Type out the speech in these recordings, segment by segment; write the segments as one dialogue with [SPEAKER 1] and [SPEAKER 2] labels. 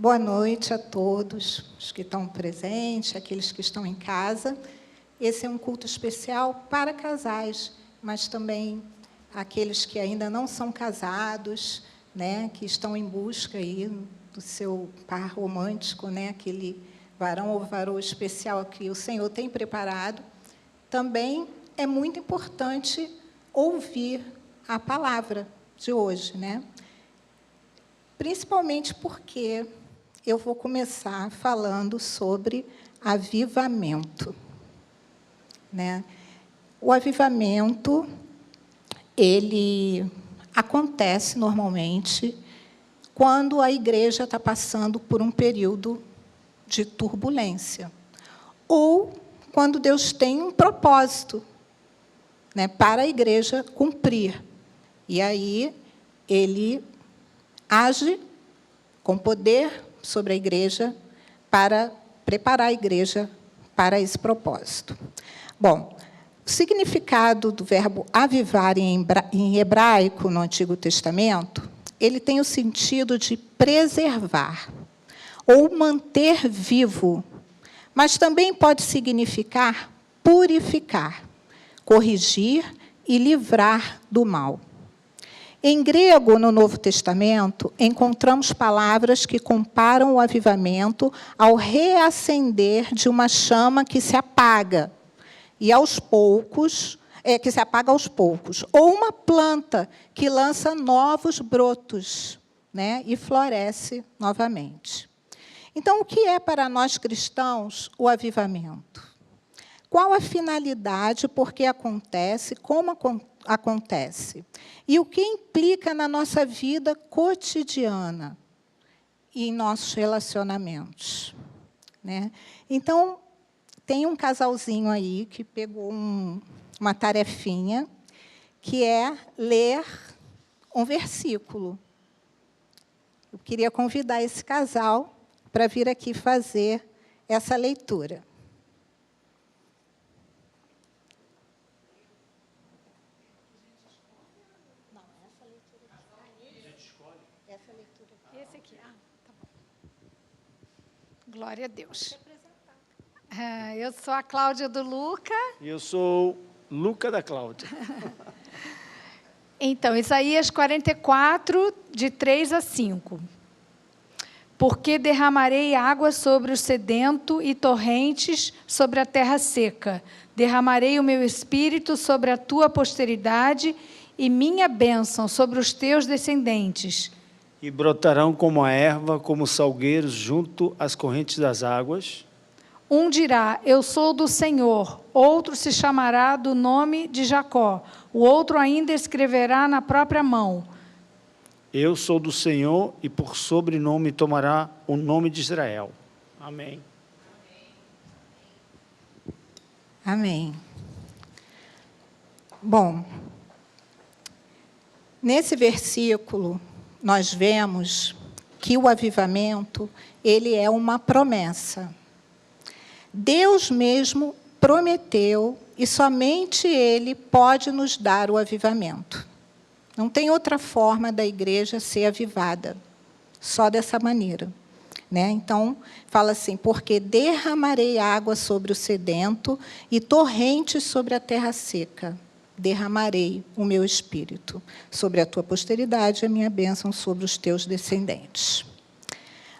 [SPEAKER 1] Boa noite a todos os que estão presentes, aqueles que estão em casa. Esse é um culto especial para casais, mas também aqueles que ainda não são casados, né, que estão em busca aí do seu par romântico, né, aquele varão ou varoa especial que o Senhor tem preparado. Também é muito importante ouvir a palavra de hoje, né? Principalmente porque eu vou começar falando sobre avivamento, né? O avivamento, ele acontece normalmente quando a igreja está passando por um período de turbulência, ou quando Deus tem um propósito, né, para a igreja cumprir. E aí ele age com poder sobre a igreja para preparar a igreja para esse propósito. Bom, o significado do verbo avivar em hebraico, no Antigo Testamento, ele tem o sentido de preservar ou manter vivo, mas também pode significar purificar, corrigir e livrar do mal. Em grego, no Novo Testamento, encontramos palavras que comparam o avivamento ao reacender de uma chama que se apaga, que se apaga aos poucos, ou uma planta que lança novos brotos, né, e floresce novamente. Então, o que é para nós cristãos o avivamento? Qual a finalidade, por que acontece, como acontece? E o que implica na nossa vida cotidiana e em nossos relacionamentos, né? Então, tem um casalzinho aí que pegou uma tarefinha, que é ler um versículo. Eu queria convidar esse casal para vir aqui fazer essa leitura.
[SPEAKER 2] Esse aqui, tá bom. Glória a Deus. Eu sou a Cláudia do Luca.
[SPEAKER 3] E eu sou Luca da Cláudia.
[SPEAKER 2] Então, Isaías 44, de 3 a 5. Porque derramarei água sobre o sedento e torrentes sobre a terra seca. Derramarei o meu espírito sobre a tua posteridade e minha bênção sobre os teus descendentes.
[SPEAKER 3] E brotarão como a erva, como salgueiros junto às correntes das águas.
[SPEAKER 2] Um dirá, eu sou do Senhor. Outro se chamará do nome de Jacó. O outro ainda escreverá na própria mão.
[SPEAKER 3] Eu sou do Senhor e por sobrenome tomará o nome de Israel. Amém.
[SPEAKER 1] Amém. Bom, nesse versículo, nós vemos que o avivamento, ele é uma promessa. Deus mesmo prometeu e somente Ele pode nos dar o avivamento. Não tem outra forma da igreja ser avivada, só dessa maneira, né? Então, fala assim, porque derramarei água sobre o sedento e torrentes sobre a terra seca. Derramarei o meu espírito sobre a tua posteridade e a minha bênção sobre os teus descendentes.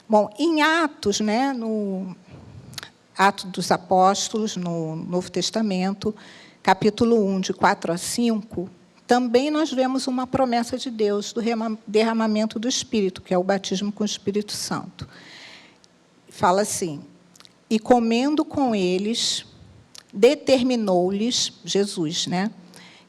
[SPEAKER 1] Bom, em Atos, né, no Atos dos Apóstolos, no Novo Testamento, capítulo 1, de 4 a 5, também nós vemos uma promessa de Deus do derramamento do Espírito, que é o batismo com o Espírito Santo. Fala assim, e comendo com eles, determinou-lhes, Jesus, né,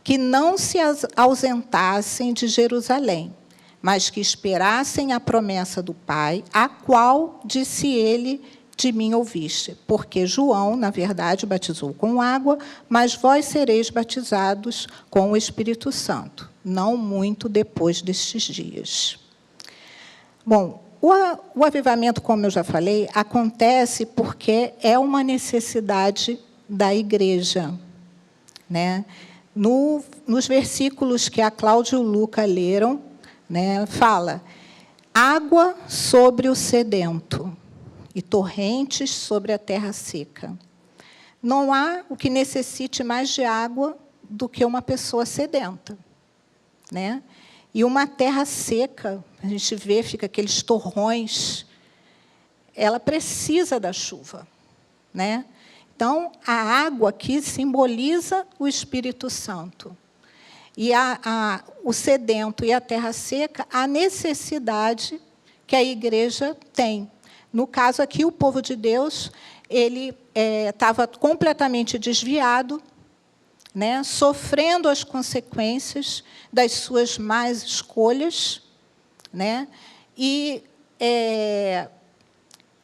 [SPEAKER 1] que não se ausentassem de Jerusalém, mas que esperassem a promessa do Pai, a qual, disse ele, de mim ouviste, porque João, na verdade, batizou com água, mas vós sereis batizados com o Espírito Santo, não muito depois destes dias. Bom, o avivamento, como eu já falei, acontece porque é uma necessidade da igreja, né? Nos versículos que a Cláudia e o Luca leram, né, fala, água sobre o sedento e torrentes sobre a terra seca. Não há o que necessite mais de água do que uma pessoa sedenta, né? E uma terra seca, a gente vê, fica aqueles torrões, ela precisa da chuva, né? Então, a água aqui simboliza o Espírito Santo. E o sedento e a terra seca, a necessidade que a igreja tem. No caso aqui, o povo de Deus, ele estava completamente desviado, né, sofrendo as consequências das suas más escolhas, né, e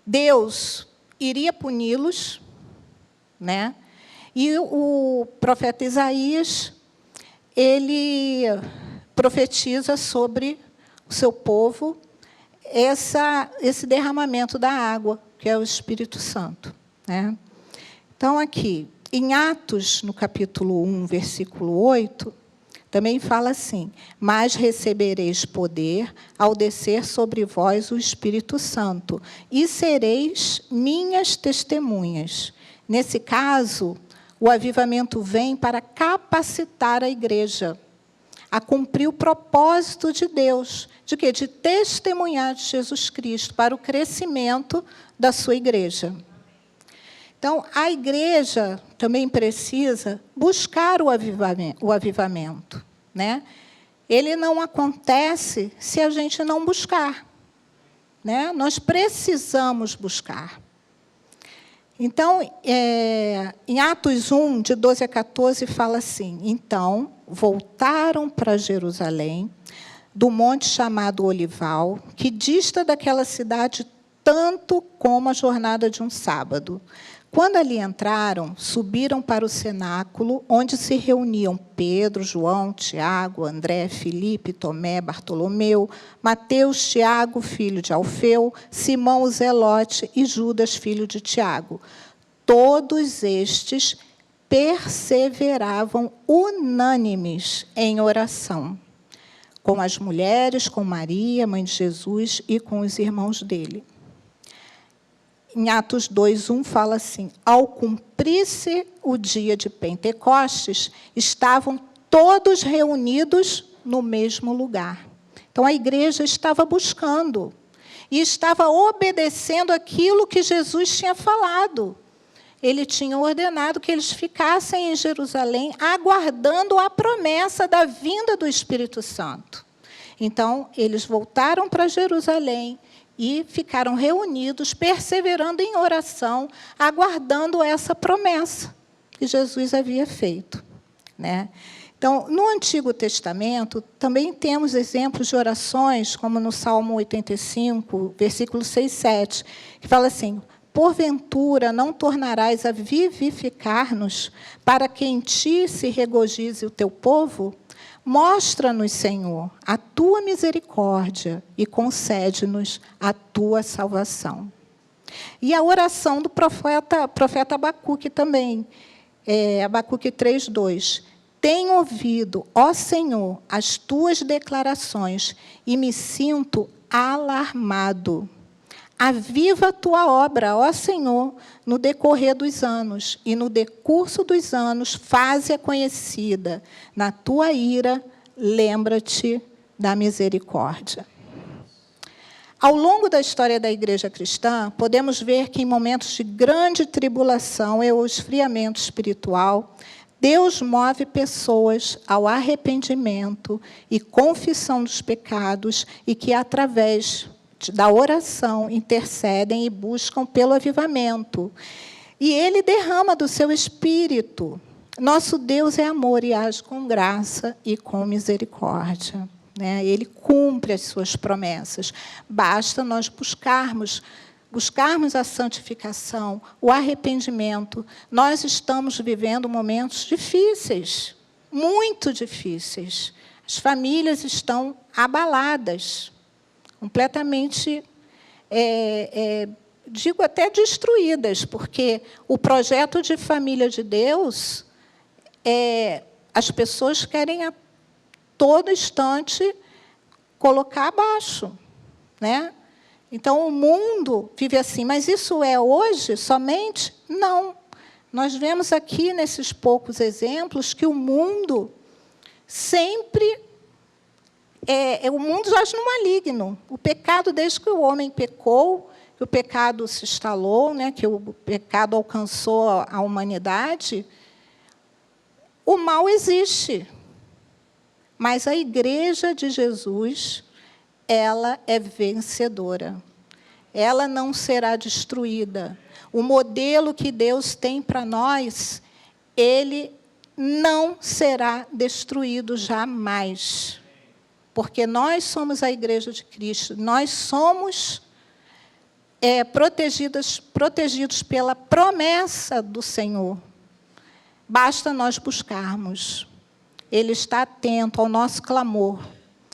[SPEAKER 1] Deus iria puni-los, né, e o profeta Isaías, ele profetiza sobre o seu povo esse derramamento da água, que é o Espírito Santo, né? Então, aqui, em Atos, no capítulo 1, versículo 8, também fala assim: mas recebereis poder ao descer sobre vós o Espírito Santo, e sereis minhas testemunhas. Nesse caso, o avivamento vem para capacitar a igreja a cumprir o propósito de Deus, de quê? De testemunhar de Jesus Cristo para o crescimento da sua igreja. Então, a igreja também precisa buscar o avivamento, né? Ele não acontece se a gente não buscar, né? Nós precisamos buscar. Então, em Atos 1, de 12 a 14, fala assim: então, voltaram para Jerusalém, do monte chamado Olival, que dista daquela cidade tanto como a jornada de um sábado. Quando ali entraram, subiram para o cenáculo, onde se reuniam Pedro, João, Tiago, André, Filipe, Tomé, Bartolomeu, Mateus, Tiago, filho de Alfeu, Simão o Zelote e Judas, filho de Tiago. Todos estes perseveravam unânimes em oração, com as mulheres, com Maria, mãe de Jesus, e com os irmãos dele. Em Atos 2:1 fala assim: ao cumprir-se o dia de Pentecostes, estavam todos reunidos no mesmo lugar. Então, a igreja estava buscando e estava obedecendo aquilo que Jesus tinha falado. Ele tinha ordenado que eles ficassem em Jerusalém, aguardando a promessa da vinda do Espírito Santo. Então, eles voltaram para Jerusalém e ficaram reunidos, perseverando em oração, aguardando essa promessa que Jesus havia feito, né? Então, no Antigo Testamento, também temos exemplos de orações, como no Salmo 85, versículo 6, 7, que fala assim: porventura não tornarás a vivificar-nos, para que em ti se regozije o teu povo? Mostra-nos, Senhor, a tua misericórdia e concede-nos a tua salvação. E a oração do profeta Abacuque também, Abacuque 3:2. Tenho ouvido, ó Senhor, as tuas declarações e me sinto alarmado. Aviva a tua obra, ó Senhor, no decorrer dos anos, e no decurso dos anos faze-a conhecida. Na tua ira, lembra-te da misericórdia. Ao longo da história da igreja cristã, podemos ver que em momentos de grande tribulação ou esfriamento espiritual, Deus move pessoas ao arrependimento e confissão dos pecados e que, através da oração, intercedem e buscam pelo avivamento. E Ele derrama do seu Espírito. Nosso Deus é amor e age com graça e com misericórdia, né? Ele cumpre as suas promessas. Basta nós buscarmos a santificação, o arrependimento. Nós estamos vivendo momentos difíceis, muito difíceis. As famílias estão abaladas, completamente, digo até destruídas, porque o projeto de família de Deus, as pessoas querem a todo instante colocar abaixo, né? Então, o mundo vive assim. Mas isso é hoje somente? Não. Nós vemos aqui, nesses poucos exemplos, que o mundo sempre... o mundo jaz no maligno. O pecado, desde que o homem pecou, que o pecado se instalou, né, que o pecado alcançou a humanidade, o mal existe. Mas a Igreja de Jesus, ela é vencedora. Ela não será destruída. O modelo que Deus tem para nós, ele não será destruído jamais. Porque nós somos a Igreja de Cristo. Nós somos protegidos pela promessa do Senhor. Basta nós buscarmos. Ele está atento ao nosso clamor.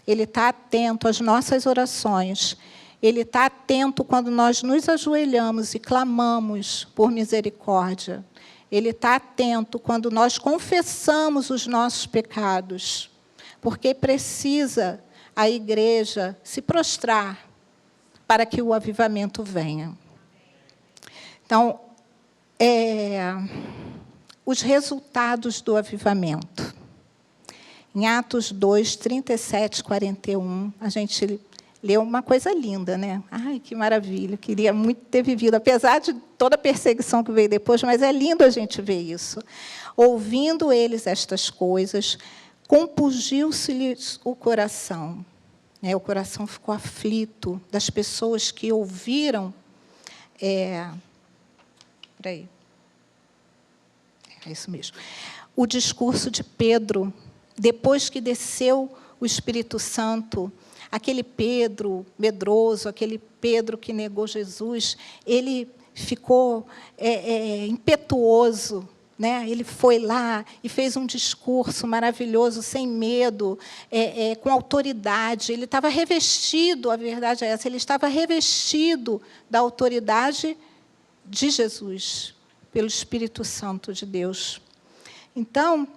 [SPEAKER 1] Ele está atento às nossas orações. Ele está atento quando nós nos ajoelhamos e clamamos por misericórdia. Ele está atento quando nós confessamos os nossos pecados. Porque precisa a igreja se prostrar para que o avivamento venha. Então, os resultados do avivamento. Em Atos 2, 37, 41, a gente leu uma coisa linda, né? Ai, que maravilha, queria muito ter vivido, apesar de toda a perseguição que veio depois, mas é lindo a gente ver isso. Ouvindo eles estas coisas, compungiu-se-lhes o coração. O coração ficou aflito das pessoas que ouviram... Peraí. É isso mesmo. O discurso de Pedro, depois que desceu o Espírito Santo, aquele Pedro medroso, aquele Pedro que negou Jesus, ele ficou impetuoso, né? Ele foi lá e fez um discurso maravilhoso, sem medo, com autoridade. Ele estava revestido, a verdade é essa, ele estava revestido da autoridade de Jesus, pelo Espírito Santo de Deus. Então,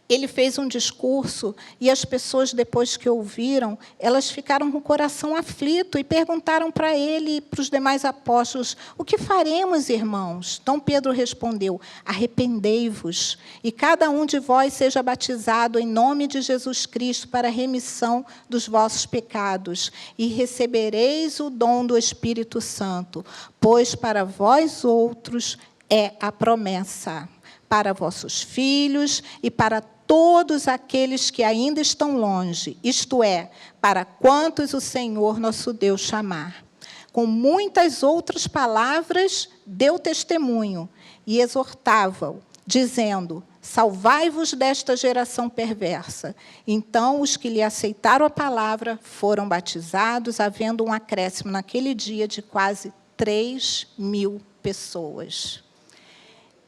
[SPEAKER 1] ele fez um discurso e as pessoas, depois que ouviram, elas ficaram com o coração aflito e perguntaram para ele e para os demais apóstolos: o que faremos, irmãos? Então Pedro respondeu: arrependei-vos e cada um de vós seja batizado em nome de Jesus Cristo para a remissão dos vossos pecados e recebereis o dom do Espírito Santo, pois para vós outros é a promessa, para vossos filhos e para todos aqueles que ainda estão longe, isto é, para quantos o Senhor nosso Deus chamar. Com muitas outras palavras, deu testemunho e exortava-o, dizendo: salvai-vos desta geração perversa. Então, os que lhe aceitaram a palavra foram batizados, havendo um acréscimo naquele dia de quase 3.000 pessoas.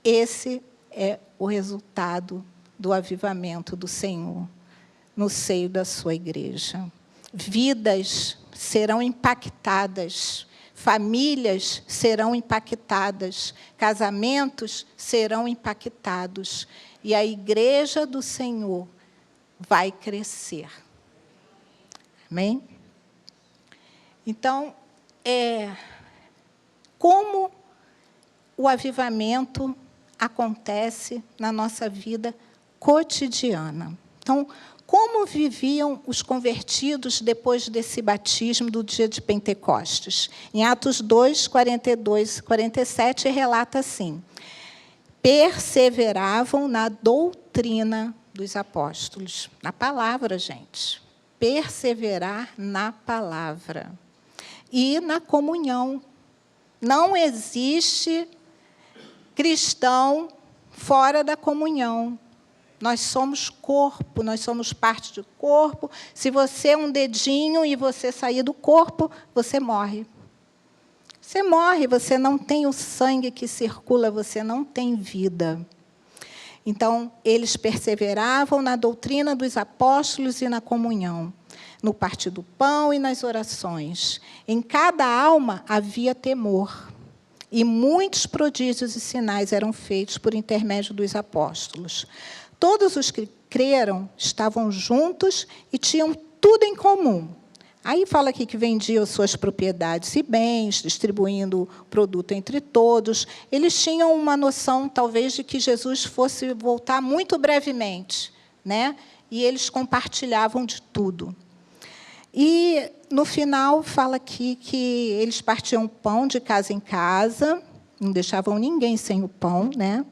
[SPEAKER 1] Esse é o resultado do avivamento do Senhor no seio da sua igreja. Vidas serão impactadas, famílias serão impactadas, casamentos serão impactados, e a igreja do Senhor vai crescer. Amém? Então, como o avivamento acontece na nossa vida cotidiana. Então, como viviam os convertidos depois desse batismo do dia de Pentecostes? Em Atos 2, 42 e 47, relata assim: perseveravam na doutrina dos apóstolos. Na palavra, gente. Perseverar na palavra. E na comunhão. Não existe cristão fora da comunhão. Nós somos corpo, nós somos parte do corpo. Se você é um dedinho e você sair do corpo, você morre. Você morre, você não tem o sangue que circula, você não tem vida. Então, eles perseveravam na doutrina dos apóstolos e na comunhão, no partir do pão e nas orações. Em cada alma havia temor. E muitos prodígios e sinais eram feitos por intermédio dos apóstolos. Todos os que creram estavam juntos e tinham tudo em comum. Aí fala aqui que vendiam suas propriedades e bens, distribuindo o produto entre todos. Eles tinham uma noção, talvez, de que Jesus fosse voltar muito brevemente, né? E eles compartilhavam de tudo. E, no final, fala aqui que eles partiam pão de casa em casa, não deixavam ninguém sem o pão, né?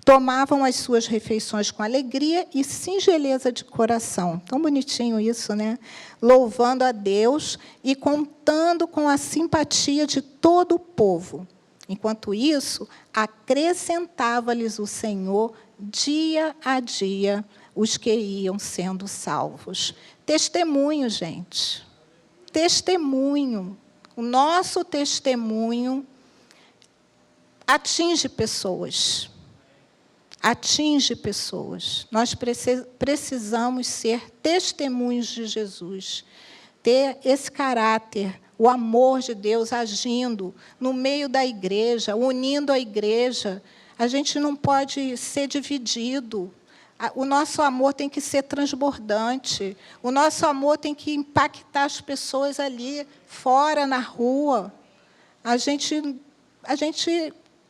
[SPEAKER 1] Tomavam as suas refeições com alegria e singeleza de coração. Tão bonitinho isso, né? Louvando a Deus e contando com a simpatia de todo o povo. Enquanto isso, acrescentava-lhes o Senhor dia a dia os que iam sendo salvos. Testemunho, gente. Testemunho. O nosso testemunho atinge pessoas. Atinge pessoas. Nós precisamos ser testemunhos de Jesus. Ter esse caráter, o amor de Deus agindo no meio da igreja, unindo a igreja. A gente não pode ser dividido. O nosso amor tem que ser transbordante. O nosso amor tem que impactar as pessoas ali fora, na rua. A gente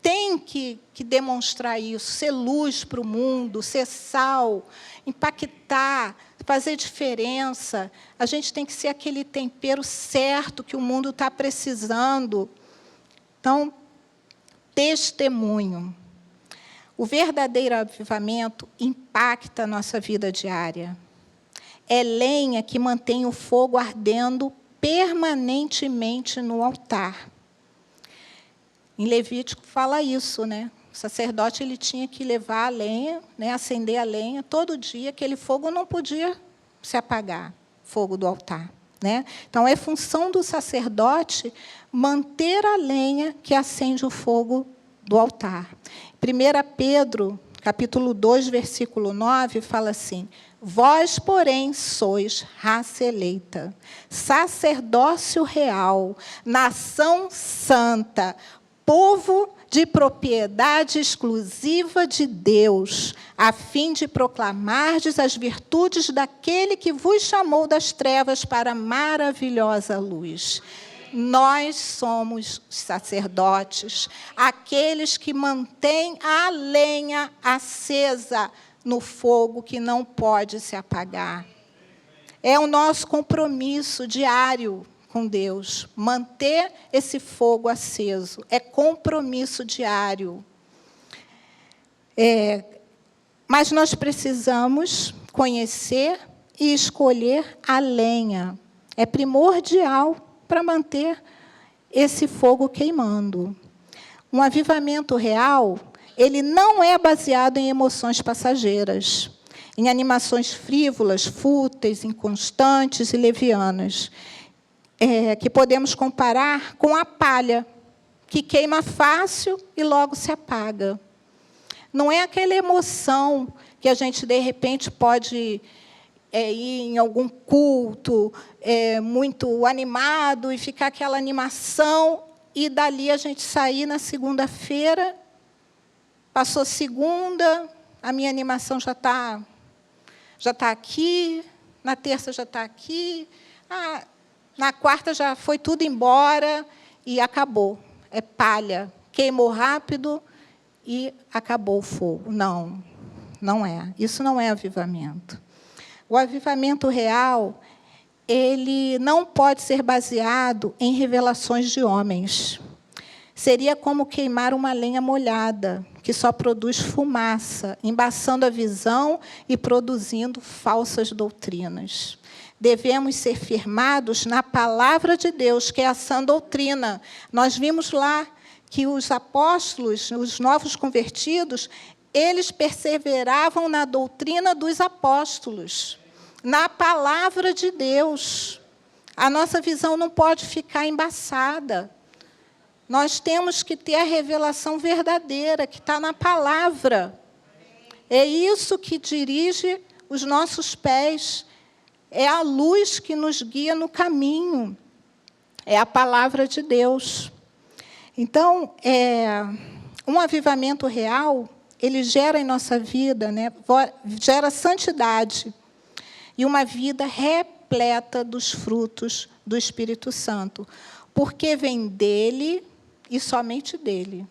[SPEAKER 1] tem que demonstrar isso, ser luz para o mundo, ser sal, impactar, fazer diferença. A gente tem que ser aquele tempero certo que o mundo está precisando. Então, testemunho. O verdadeiro avivamento impacta a nossa vida diária. É lenha que mantém o fogo ardendo permanentemente no altar. Em Levítico fala isso, né? O sacerdote ele tinha que levar a lenha, né? Acender a lenha todo dia, aquele fogo não podia se apagar, fogo do altar, né? Então, é função do sacerdote manter a lenha que acende o fogo do altar. 1 Pedro, capítulo 2, versículo 9, fala assim: vós, porém, sois raça eleita, sacerdócio real, nação santa, povo de propriedade exclusiva de Deus, a fim de proclamardes as virtudes daquele que vos chamou das trevas para a maravilhosa luz. Nós somos sacerdotes, aqueles que mantêm a lenha acesa no fogo que não pode se apagar. É o nosso compromisso diário com Deus, manter esse fogo aceso. É compromisso diário. Mas nós precisamos conhecer e escolher a lenha. É primordial para manter esse fogo queimando. Um avivamento real, ele não é baseado em emoções passageiras, em animações frívolas, fúteis, inconstantes e levianas, que podemos comparar com a palha, que queima fácil e logo se apaga. Não é aquela emoção que a gente, de repente, pode ir em algum culto muito animado e ficar aquela animação, e dali a gente sair na segunda-feira, passou segunda, a minha animação já está aqui, na terça já está aqui, na quarta já foi tudo embora e acabou. É palha, queimou rápido e acabou o fogo. Não, não é. Isso não é avivamento. O avivamento real, ele não pode ser baseado em revelações de homens. Seria como queimar uma lenha molhada, que só produz fumaça, embaçando a visão e produzindo falsas doutrinas. Devemos ser firmados na palavra de Deus, que é a sã doutrina. Nós vimos lá que os apóstolos, os novos convertidos, eles perseveravam na doutrina dos apóstolos, na palavra de Deus. A nossa visão não pode ficar embaçada. Nós temos que ter a revelação verdadeira, que está na palavra. É isso que dirige os nossos pés. É a luz que nos guia no caminho. É a palavra de Deus. Então, um avivamento real, ele gera em nossa vida, né, gera santidade. E uma vida repleta completa dos frutos do Espírito Santo, porque vem dele e somente dele.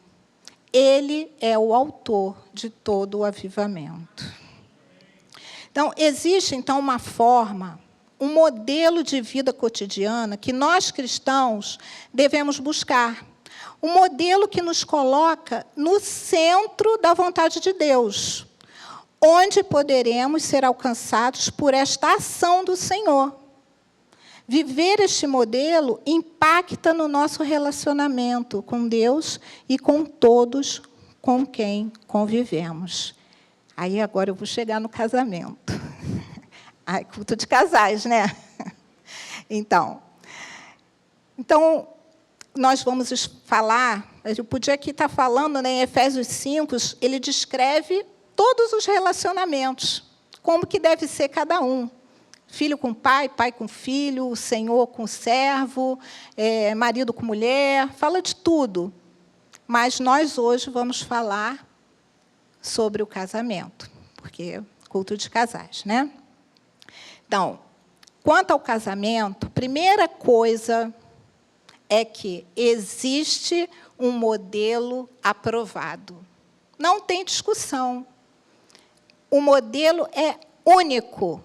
[SPEAKER 1] Ele é o autor de todo o avivamento. Então, existe, então, uma forma, um modelo de vida cotidiana que nós, cristãos, devemos buscar. Um modelo que nos coloca no centro da vontade de Deus, onde poderemos ser alcançados por esta ação do Senhor. Viver este modelo impacta no nosso relacionamento com Deus e com todos com quem convivemos. Aí, agora, eu vou chegar no casamento. Ai, culto de casais, né? Então, nós vamos falar, eu podia aqui estar falando, né, em Efésios 5, ele descreve todos os relacionamentos, como que deve ser cada um. Filho com pai, pai com filho, o senhor com o servo, marido com mulher, fala de tudo. Mas nós hoje vamos falar sobre o casamento, porque é culto de casais, né? Então, quanto ao casamento, primeira coisa é que existe um modelo aprovado. Não tem discussão. O modelo é único.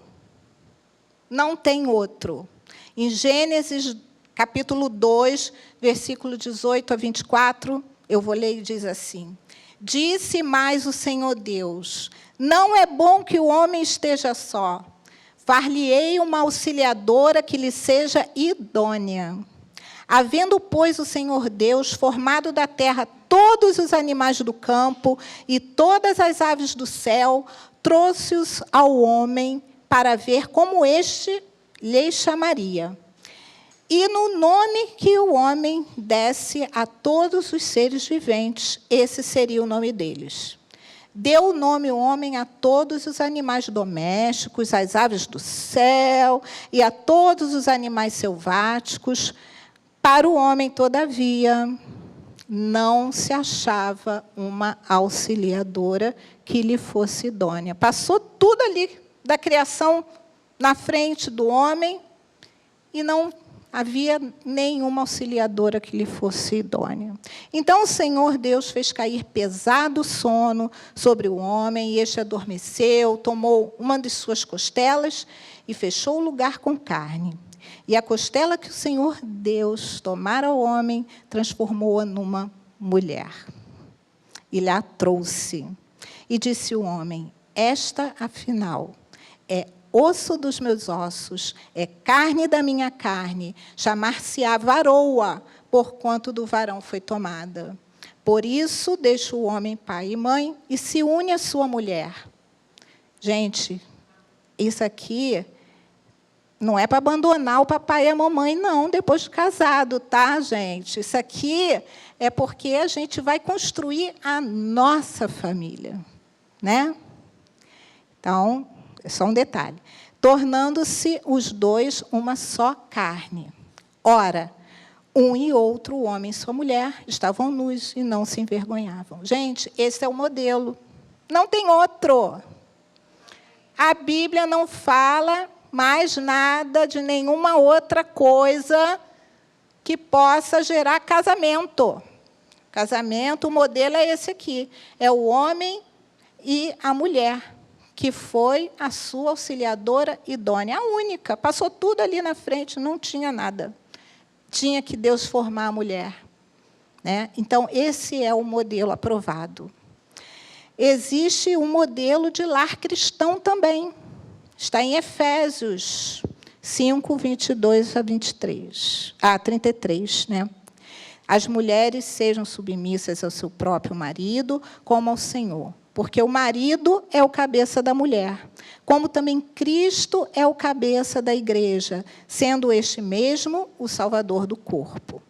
[SPEAKER 1] Não tem outro. Em Gênesis, capítulo 2, versículo 18 a 24, eu vou ler e diz assim: Disse mais o Senhor Deus, não é bom que o homem esteja só. Far-lhe-ei uma auxiliadora que lhe seja idônea. Havendo, pois, o Senhor Deus formado da terra todos os animais do campo e todas as aves do céu, trouxe-os ao homem para ver como este lhe chamaria. E no nome que o homem desse a todos os seres viventes, esse seria o nome deles. Deu o nome o homem a todos os animais domésticos, às aves do céu e a todos os animais selváticos. Para o homem, todavia, não se achava uma auxiliadora que lhe fosse idônea. Passou tudo ali da criação na frente do homem e não havia nenhuma auxiliadora que lhe fosse idônea. Então o Senhor Deus fez cair pesado sono sobre o homem, e este adormeceu, tomou uma de suas costelas e fechou o lugar com carne. E a costela que o Senhor Deus tomara ao homem, transformou-a numa mulher. E lhe a trouxe. E disse o homem: esta, afinal, é osso dos meus ossos, é carne da minha carne, chamar-se-á varoa, porquanto do varão foi tomada. Por isso, deixa o homem pai e mãe e se une à sua mulher. Gente, isso aqui não é para abandonar o papai e a mamãe, não, depois de casado, tá, gente? Isso aqui é porque a gente vai construir a nossa família, né? Então, é só um detalhe. Tornando-se os dois uma só carne. Ora, um e outro, o homem e sua mulher, estavam nus e não se envergonhavam. Gente, esse é o modelo. Não tem outro. A Bíblia não fala mais nada de nenhuma outra coisa que possa gerar casamento. Casamento, o modelo é esse aqui. É o homem e a mulher, que foi a sua auxiliadora idônea, a única. Passou tudo ali na frente, não tinha nada. Tinha que Deus formar a mulher, né? Então, esse é o modelo aprovado. Existe um modelo de lar cristão também. Está em Efésios 5, 22 a 33. Né? As mulheres sejam submissas ao seu próprio marido, como ao Senhor. Porque o marido é o cabeça da mulher, como também Cristo é o cabeça da igreja, sendo este mesmo o salvador do corpo.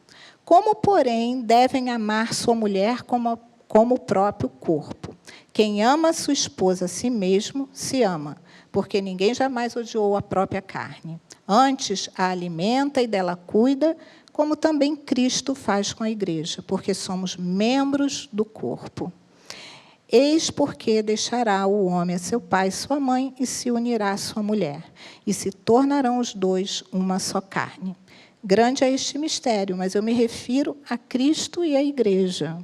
[SPEAKER 1] Como, porém, devem amar sua mulher como o próprio corpo. Quem ama sua esposa a si mesmo, se ama, porque ninguém jamais odiou a própria carne. Antes, a alimenta e dela cuida, como também Cristo faz com a igreja, porque somos membros do corpo. Eis porque deixará o homem a seu pai e sua mãe, e se unirá à sua mulher, e se tornarão os dois uma só carne. Grande é este mistério, mas eu me refiro a Cristo e à igreja.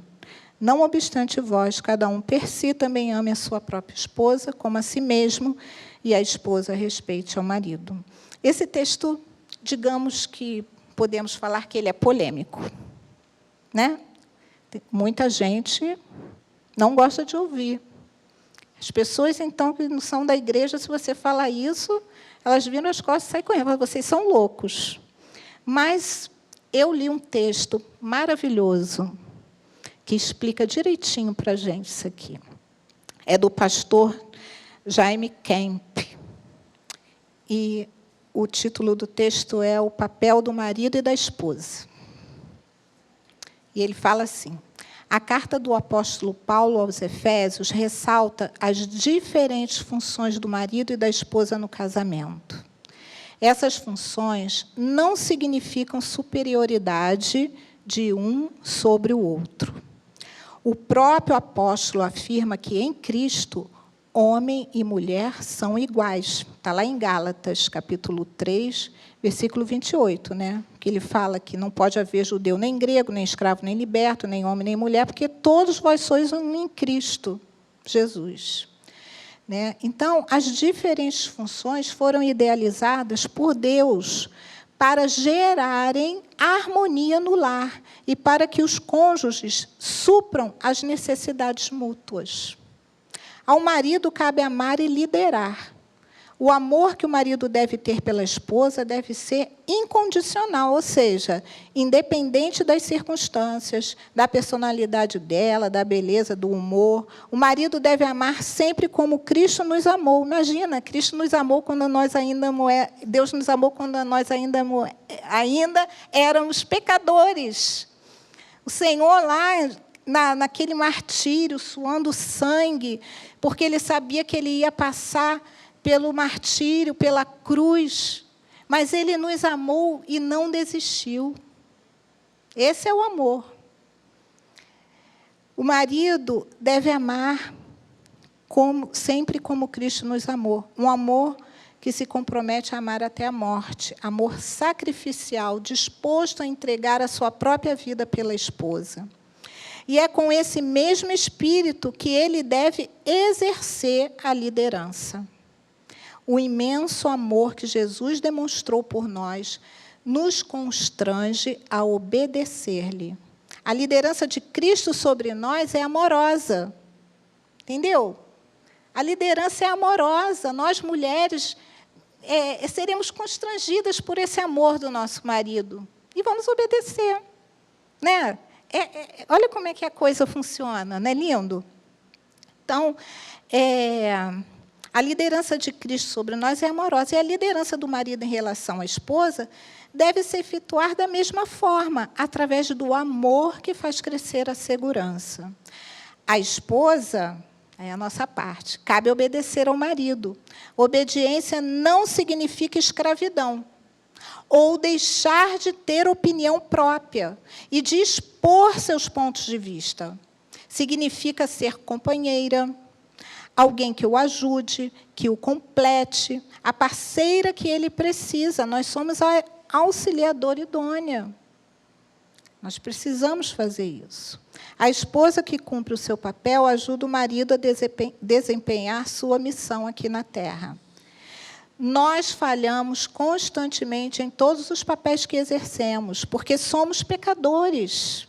[SPEAKER 1] Não obstante vós, cada um per si também ame a sua própria esposa, como a si mesmo, e a esposa respeite ao marido. Esse texto, digamos que podemos falar que ele é polêmico, né? Muita gente não gosta de ouvir. As pessoas, então, que não são da igreja, se você falar isso, elas viram as costas e saem correndo. Vocês são loucos. Mas eu li um texto maravilhoso que explica direitinho para a gente isso aqui. É do pastor Jaime Kemp. E o título do texto é O Papel do Marido e da Esposa. E ele fala assim: a carta do apóstolo Paulo aos Efésios ressalta as diferentes funções do marido e da esposa no casamento. Essas funções não significam superioridade de um sobre o outro. O próprio apóstolo afirma que, em Cristo, homem e mulher são iguais. Está lá em Gálatas, capítulo 3, versículo 28, né? Que ele fala que não pode haver judeu nem grego, nem escravo, nem liberto, nem homem, nem mulher, porque todos vós sois um em Cristo Jesus. Né? Então, as diferentes funções foram idealizadas por Deus para gerarem harmonia no lar e para que os cônjuges supram as necessidades mútuas. Ao marido cabe amar e liderar. O amor que o marido deve ter pela esposa deve ser incondicional, ou seja, independente das circunstâncias, da personalidade dela, da beleza, do humor. O marido deve amar sempre como Cristo nos amou. Imagina, Cristo nos amou quando nós ainda Deus nos amou quando nós ainda éramos pecadores. O Senhor lá naquele martírio, suando sangue, porque Ele sabia que Ele ia passar pelo martírio, pela cruz, mas Ele nos amou e não desistiu. Esse é o amor. O marido deve amar sempre como Cristo nos amou. Um amor que se compromete a amar até a morte. Amor sacrificial, disposto a entregar a sua própria vida pela esposa. E é com esse mesmo espírito que ele deve exercer a liderança. O imenso amor que Jesus demonstrou por nós nos constrange a obedecer-lhe. A liderança de Cristo sobre nós é amorosa. Entendeu? A liderança é amorosa. Nós, mulheres, seremos constrangidas por esse amor do nosso marido. E vamos obedecer. Né? Olha como é que a coisa funciona, não é lindo? Então, a liderança de Cristo sobre nós é amorosa, e a liderança do marido em relação à esposa deve se efetuar da mesma forma, através do amor que faz crescer a segurança. A esposa é a nossa parte, cabe obedecer ao marido. Obediência não significa escravidão, ou deixar de ter opinião própria e de expor seus pontos de vista. Significa ser companheira, alguém que o ajude, que o complete, a parceira que ele precisa. Nós somos a auxiliadora idônea. Nós precisamos fazer isso. A esposa que cumpre o seu papel ajuda o marido a desempenhar sua missão aqui na Terra. Nós falhamos constantemente em todos os papéis que exercemos, porque somos pecadores.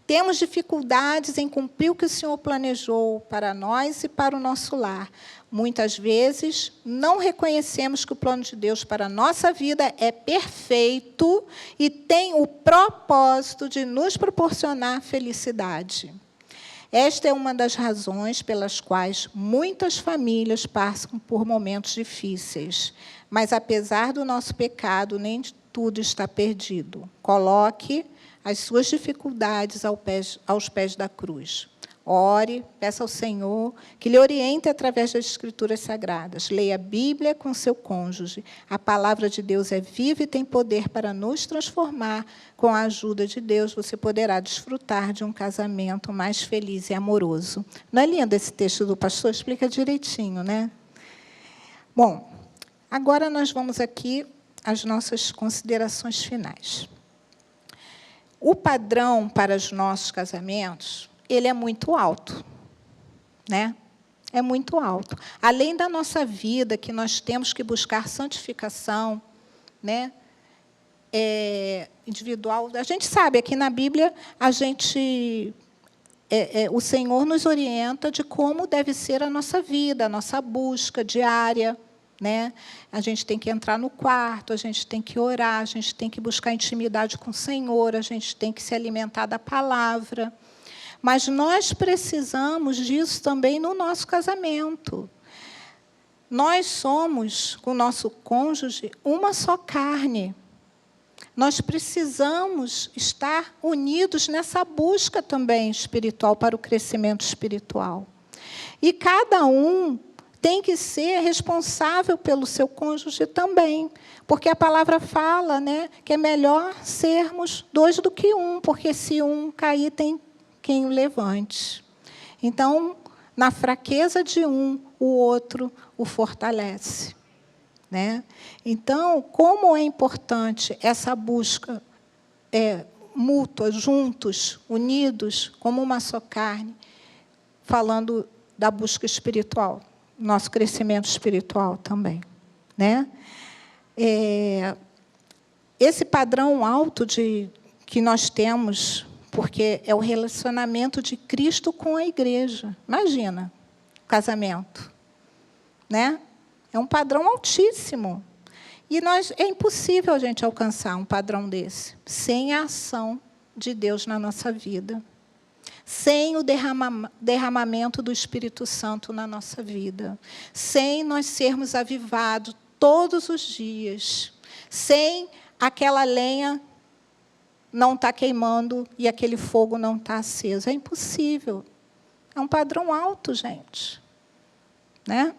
[SPEAKER 1] Temos dificuldades em cumprir o que o Senhor planejou para nós e para o nosso lar. Muitas vezes, não reconhecemos que o plano de Deus para a nossa vida é perfeito e tem o propósito de nos proporcionar felicidade. Esta é uma das razões pelas quais muitas famílias passam por momentos difíceis. Mas, apesar do nosso pecado, nem tudo está perdido. Coloque as suas dificuldades aos pés da cruz. ore, peça ao Senhor que lhe oriente através das Escrituras Sagradas. Leia a Bíblia com seu cônjuge. A palavra de Deus é viva e tem poder para nos transformar. Com a ajuda de Deus, você poderá desfrutar de um casamento mais feliz e amoroso. Não é lindo esse texto do pastor? Explica direitinho, né? Bom, agora nós vamos aqui às nossas considerações finais. O padrão para os nossos casamentos, ele é muito alto, né? É muito alto. Além da nossa vida, que nós temos que buscar santificação, né? Individual. A gente sabe, aqui na Bíblia, o Senhor nos orienta de como deve ser a nossa vida, a nossa busca diária, né? A gente tem que entrar no quarto, a gente tem que orar, a gente tem que buscar intimidade com o Senhor, a gente tem que se alimentar da palavra. Mas nós precisamos disso também no nosso casamento. Nós somos, com o nosso cônjuge, uma só carne. Nós precisamos estar unidos nessa busca também espiritual, para o crescimento espiritual. E cada um tem que ser responsável pelo seu cônjuge também, porque a palavra fala, né, que é melhor sermos 2 do que 1, porque se um cair, tem quem o levante. Então, na fraqueza de um, o outro o fortalece, né? Então, como é importante essa busca mútua, juntos, unidos, como uma só carne, falando da busca espiritual, nosso crescimento espiritual também, né? Esse padrão alto que nós temos, porque é o relacionamento de Cristo com a igreja. Imagina, casamento, né? É um padrão altíssimo. E é impossível a gente alcançar um padrão desse sem a ação de Deus na nossa vida, sem o derramamento do Espírito Santo na nossa vida, sem nós sermos avivados todos os dias, sem aquela lenha não estar queimando e aquele fogo não estar aceso. É impossível. É um padrão alto, gente, né?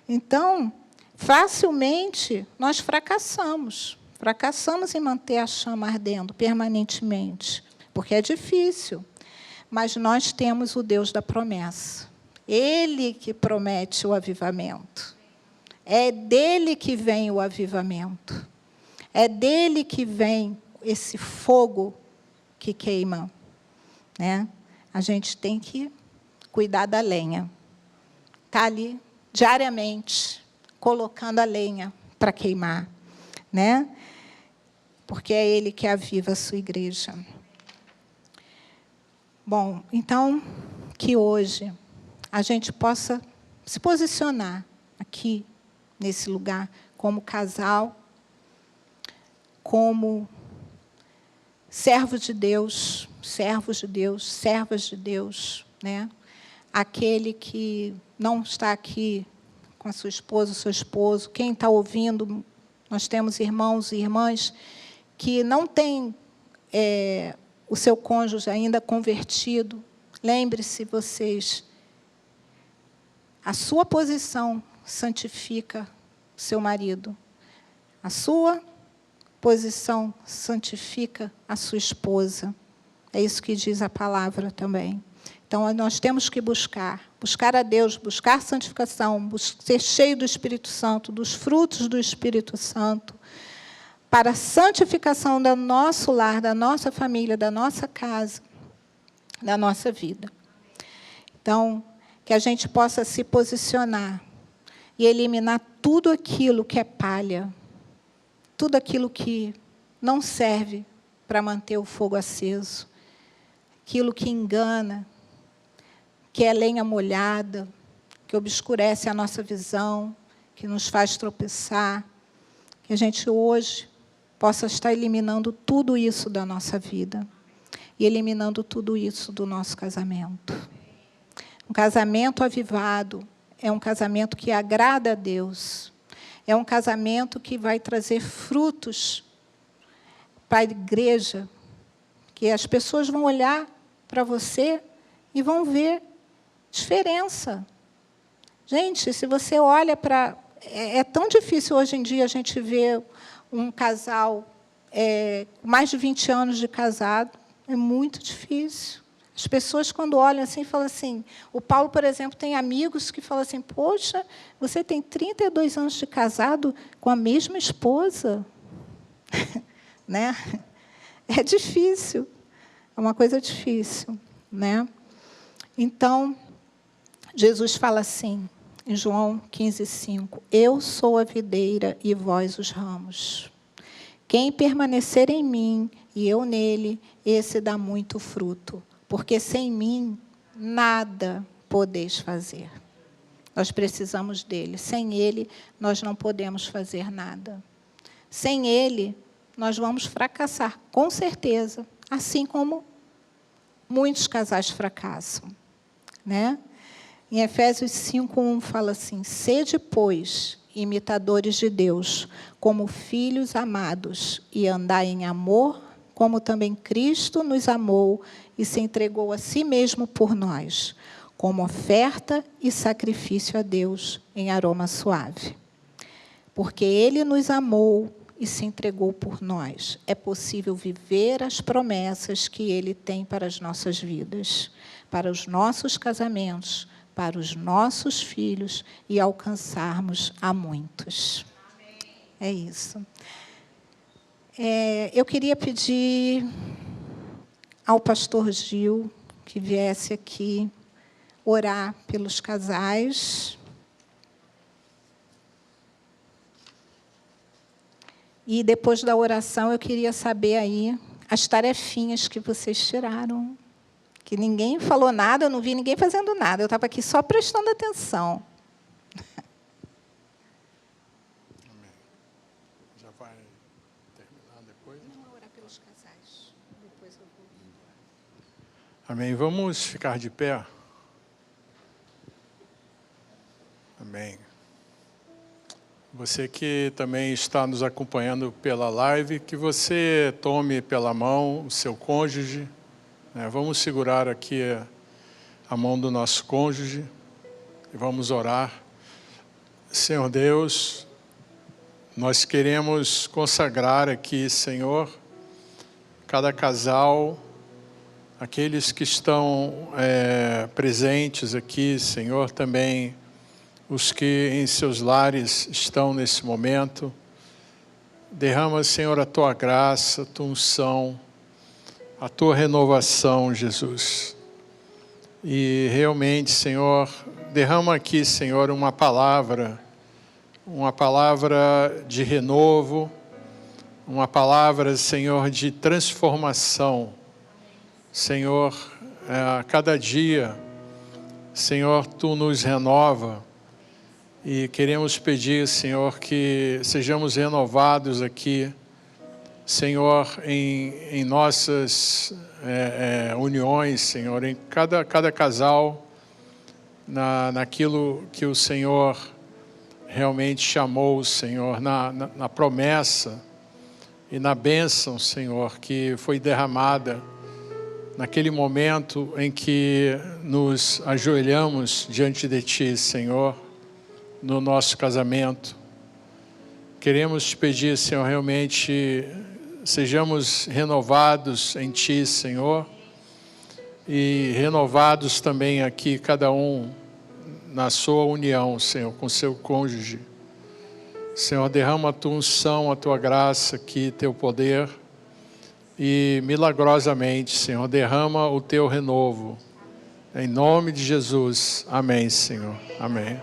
[SPEAKER 1] Então, facilmente, nós fracassamos. Fracassamos em manter a chama ardendo permanentemente, porque é difícil. Mas nós temos o Deus da promessa. Ele que promete o avivamento. É dele que vem o avivamento. É dele que vem esse fogo que queima, né? A gente tem que cuidar da lenha. Está ali, diariamente, colocando a lenha para queimar, né? Porque é ele que aviva a sua igreja. Bom, então, que hoje a gente possa se posicionar aqui, nesse lugar, como casal, como servos de Deus, servas de Deus, né? Aquele que não está aqui com a sua esposa, o seu esposo, quem está ouvindo, nós temos irmãos e irmãs que não têm o seu cônjuge ainda convertido. Lembre-se, vocês, a sua posição santifica o seu marido. A sua posição santifica a sua esposa. É isso que diz a palavra também. Então, nós temos que buscar a Deus, buscar santificação, ser cheio do Espírito Santo, dos frutos do Espírito Santo, para a santificação do nosso lar, da nossa família, da nossa casa, da nossa vida. Então, que a gente possa se posicionar e eliminar tudo aquilo que é palha, tudo aquilo que não serve para manter o fogo aceso, aquilo que engana, que é lenha molhada, que obscurece a nossa visão, que nos faz tropeçar, que a gente hoje possa estar eliminando tudo isso da nossa vida e eliminando tudo isso do nosso casamento. Um casamento avivado é um casamento que agrada a Deus, é um casamento que vai trazer frutos para a igreja, que as pessoas vão olhar para você e vão ver diferença. Gente, se você olha para... É tão difícil hoje em dia a gente ver um casal com mais de 20 anos de casado. É muito difícil. As pessoas, quando olham assim, falam assim... O Paulo, por exemplo, tem amigos que falam assim, poxa, você tem 32 anos de casado com a mesma esposa. Né? É difícil. É uma coisa difícil. Né? Então, Jesus fala assim, em João 15:5, eu sou a videira e vós os ramos. Quem permanecer em mim e eu nele, esse dá muito fruto, porque sem mim nada podeis fazer. Nós precisamos dele. Sem ele, nós não podemos fazer nada. Sem ele, nós vamos fracassar, com certeza, assim como muitos casais fracassam. Né? Em Efésios 5:1 fala assim, sede, pois, imitadores de Deus, como filhos amados, e andai em amor, como também Cristo nos amou e se entregou a si mesmo por nós, como oferta e sacrifício a Deus em aroma suave. Porque Ele nos amou e se entregou por nós. É possível viver as promessas que Ele tem para as nossas vidas, para os nossos casamentos, para os nossos filhos e alcançarmos a muitos. Amém. É isso. Eu queria pedir ao pastor Gil que viesse aqui orar pelos casais. E depois da oração eu queria saber aí as tarefinhas que vocês tiraram. Que ninguém falou nada, eu não vi ninguém fazendo nada. Eu estava aqui só prestando atenção.
[SPEAKER 4] Amém. Já vai terminar depois?
[SPEAKER 1] Vamos orar pelos casais. Depois eu vou.
[SPEAKER 4] Amém. Vamos ficar de pé. Amém. Você que também está nos acompanhando pela live, que você tome pela mão o seu cônjuge. Vamos segurar aqui a mão do nosso cônjuge e vamos orar. Senhor Deus, nós queremos consagrar aqui, Senhor, cada casal, aqueles que estão presentes aqui, Senhor, também os que em seus lares estão nesse momento. Derrama, Senhor, a Tua graça, a Tua unção, a Tua renovação, Jesus. E realmente, Senhor, derrama aqui, Senhor, uma palavra de renovo, uma palavra, Senhor, de transformação. Senhor, a cada dia, Senhor, Tu nos renova e queremos pedir, Senhor, que sejamos renovados aqui, Senhor, em nossas uniões, Senhor, em cada casal, naquilo que o Senhor realmente chamou, Senhor, na promessa e na bênção, Senhor, que foi derramada naquele momento em que nos ajoelhamos diante de Ti, Senhor, no nosso casamento. Queremos Te pedir, Senhor, realmente sejamos renovados em Ti, Senhor, e renovados também aqui, cada um na sua união, Senhor, com seu cônjuge. Senhor, derrama a Tua unção, a Tua graça aqui, Teu poder, e milagrosamente, Senhor, derrama o Teu renovo. Em nome de Jesus. Amém, Senhor. Amém.